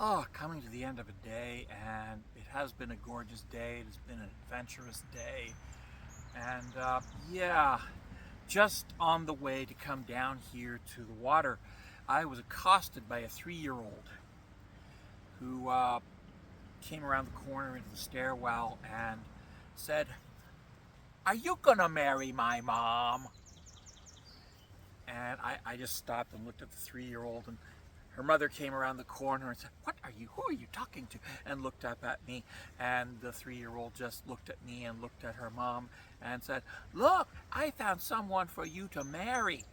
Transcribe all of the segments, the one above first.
Oh, coming to the end of a day, and it has been a gorgeous day. It has been an adventurous day. And yeah, just on the way to come down here to the water, I was accosted by a 3-year-old who came around the corner into the stairwell and said, "Are you gonna marry my mom?" And I just stopped and looked at the 3-year-old, and her mother came around the corner and said, who are you talking to? And looked up at me. And the 3-year-old just looked at me and looked at her mom and said, "Look, I found someone for you to marry."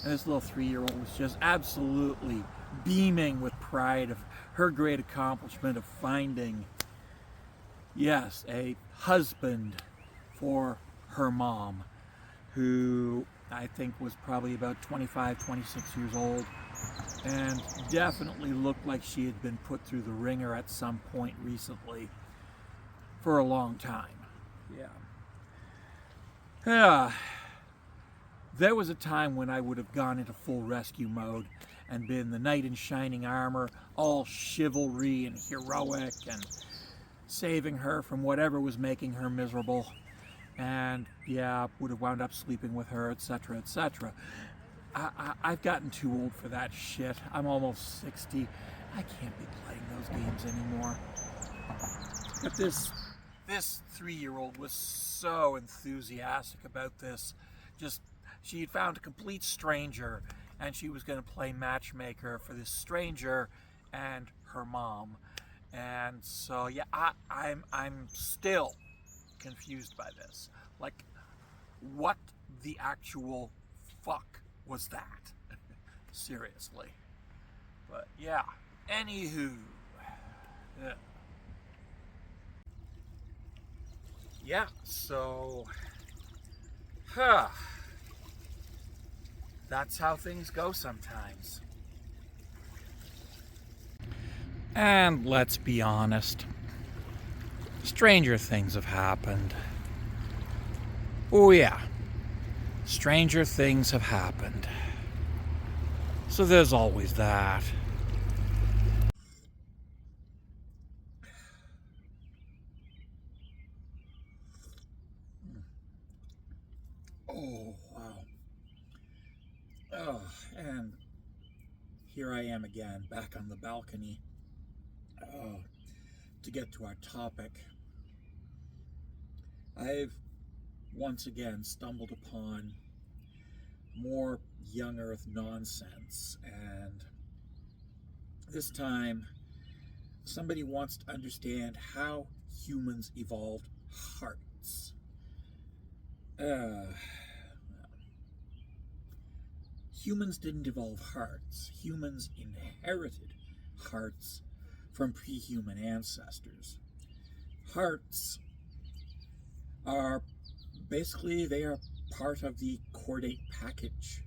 And this little 3-year-old was just absolutely beaming with pride of her great accomplishment of finding, yes, a husband for her mom, who I think was probably about 25, 26 years old, and definitely looked like she had been put through the ringer at some point recently for a long time. Yeah. There was a time when I would have gone into full rescue mode and been the knight in shining armor, all chivalry and heroic, and saving her from whatever was making her miserable. And yeah, would have wound up sleeping with her, etc., etc. I've gotten too old for that shit. I'm almost 60. I can't be playing those games anymore. But this 3-year-old was so enthusiastic about this. She had found a complete stranger, and she was going to play matchmaker for this stranger and her mom. And so yeah, I'm still confused by this. Like, what the actual fuck was that? Seriously. But yeah, anywho. Yeah, so that's how things go sometimes. And let's be honest, stranger things have happened. Oh yeah, stranger things have happened. So there's always that. Oh, wow. Oh, and here I am again, back on the balcony. Oh, to get to our topic. I've once again stumbled upon more young earth nonsense, and this time somebody wants to understand how humans evolved hearts. Humans didn't evolve hearts. Humans inherited hearts from pre-human ancestors. Hearts are they are part of the chordate package.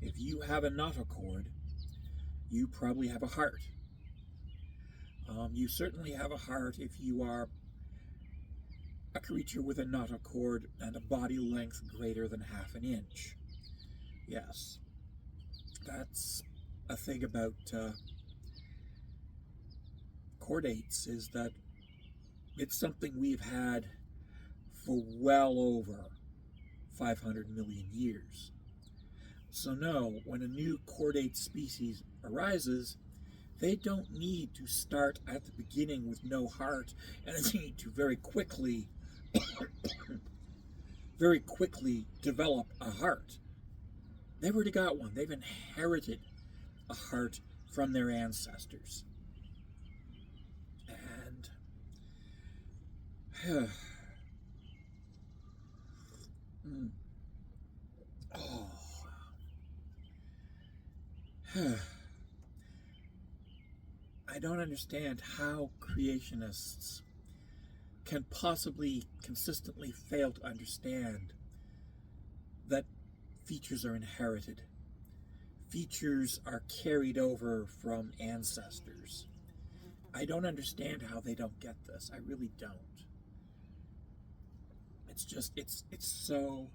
If you have a notochord, you probably have a heart. You certainly have a heart if you are a creature with a notochord and a body length greater than half an inch. Yes, that's a thing about chordates, is that it's something we've had for well over 500 million years. So no, when a new chordate species arises, they don't need to start at the beginning with no heart, and they need to very quickly develop a heart. They've already got one. They've inherited a heart from their ancestors. And I don't understand how creationists can possibly consistently fail to understand that features are inherited. Features are carried over from ancestors. I don't understand how they don't get this. I really don't. It's so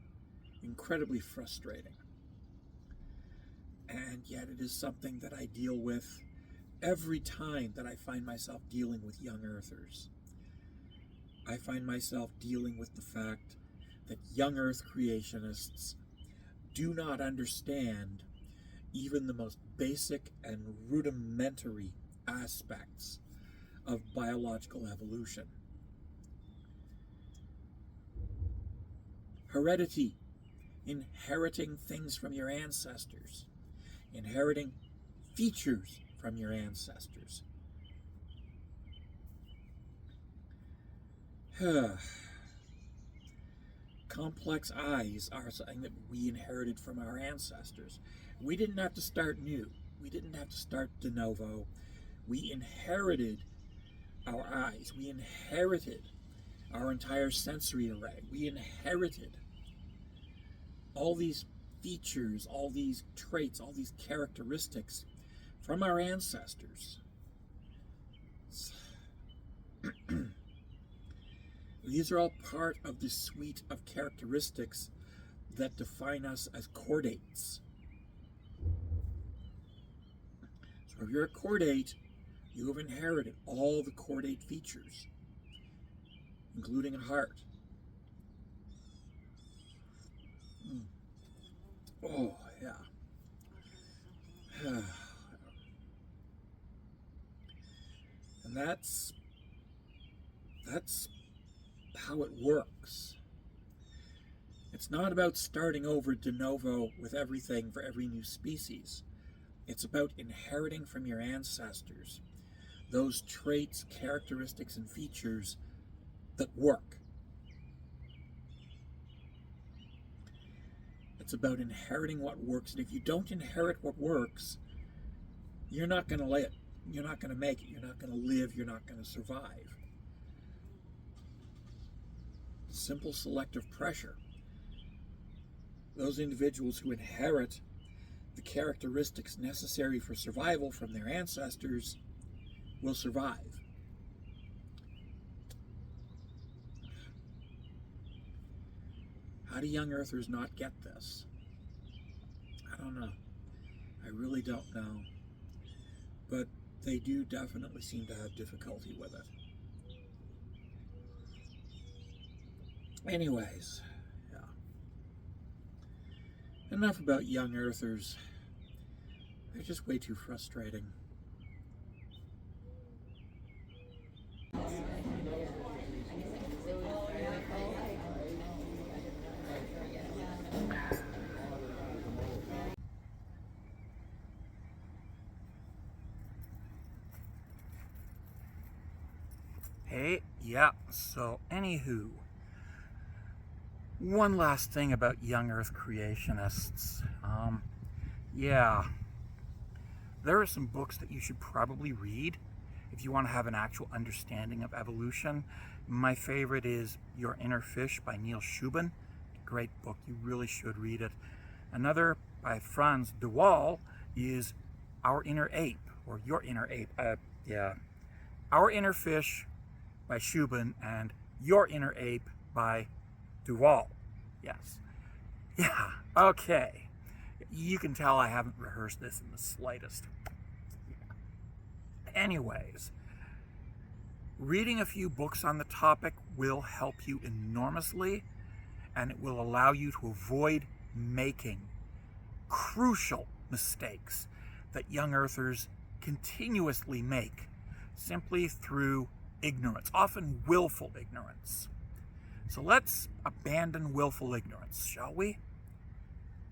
incredibly frustrating. And yet it is something that I deal with every time that I find myself dealing with young earthers, I find myself dealing with the fact that young earth creationists do not understand even the most basic and rudimentary aspects of biological evolution. Heredity, inheriting things from your ancestors, inheriting features from your ancestors. Complex eyes are something that we inherited from our ancestors. We didn't have to start new. We didn't have to start de novo. We inherited our eyes. We inherited our entire sensory array. We inherited all these features, all these traits, all these characteristics from our ancestors. These are all part of the suite of characteristics that define us as chordates. So if you're a chordate, you have inherited all the chordate features, including a heart. Oh, yeah. And that's how it works. It's not about starting over de novo with everything for every new species. It's about inheriting from your ancestors those traits, characteristics, and features that work. It's about inheriting what works, and if you don't inherit what works, you're not going to live. You're not going to make it. You're not going to live. You're not going to survive. Simple selective pressure. Those individuals who inherit the characteristics necessary for survival from their ancestors will survive. How do young earthers not get this? I don't know. I really don't know. But they do definitely seem to have difficulty with it. Anyways, yeah. Enough about young earthers. They're just way too frustrating. Hey, yeah, so anywho, one last thing about young earth creationists. Yeah, there are some books that you should probably read if you want to have an actual understanding of evolution. My favorite is Your Inner Fish by Neil Shubin. Great book, you really should read it. Another by Franz de Waal is Our Inner Ape, or Your Inner Ape. Our Inner Fish by Shubin and Your Inner Ape by de Waal. Yes. Yeah, okay. You can tell I haven't rehearsed this in the slightest. Anyways, reading a few books on the topic will help you enormously, and it will allow you to avoid making crucial mistakes that young earthers continuously make simply through ignorance, often willful ignorance. So let's abandon willful ignorance, shall we?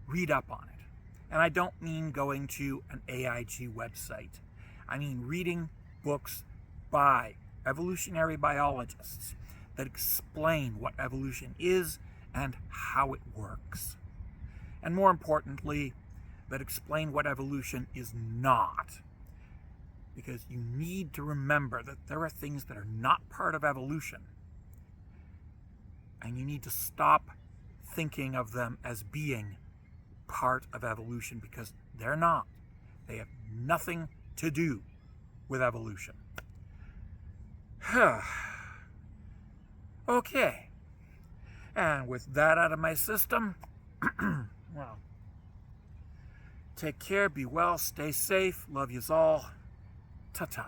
Read up on it. And I don't mean going to an AIG website. I mean reading books by evolutionary biologists that explain what evolution is and how it works. And more importantly, that explain what evolution is not. Because you need to remember that there are things that are not part of evolution. And you need to stop thinking of them as being part of evolution, because they're not. They have nothing to do with evolution. Okay. And with that out of my system, well, take care, be well, stay safe, love yous all. Ta-ta.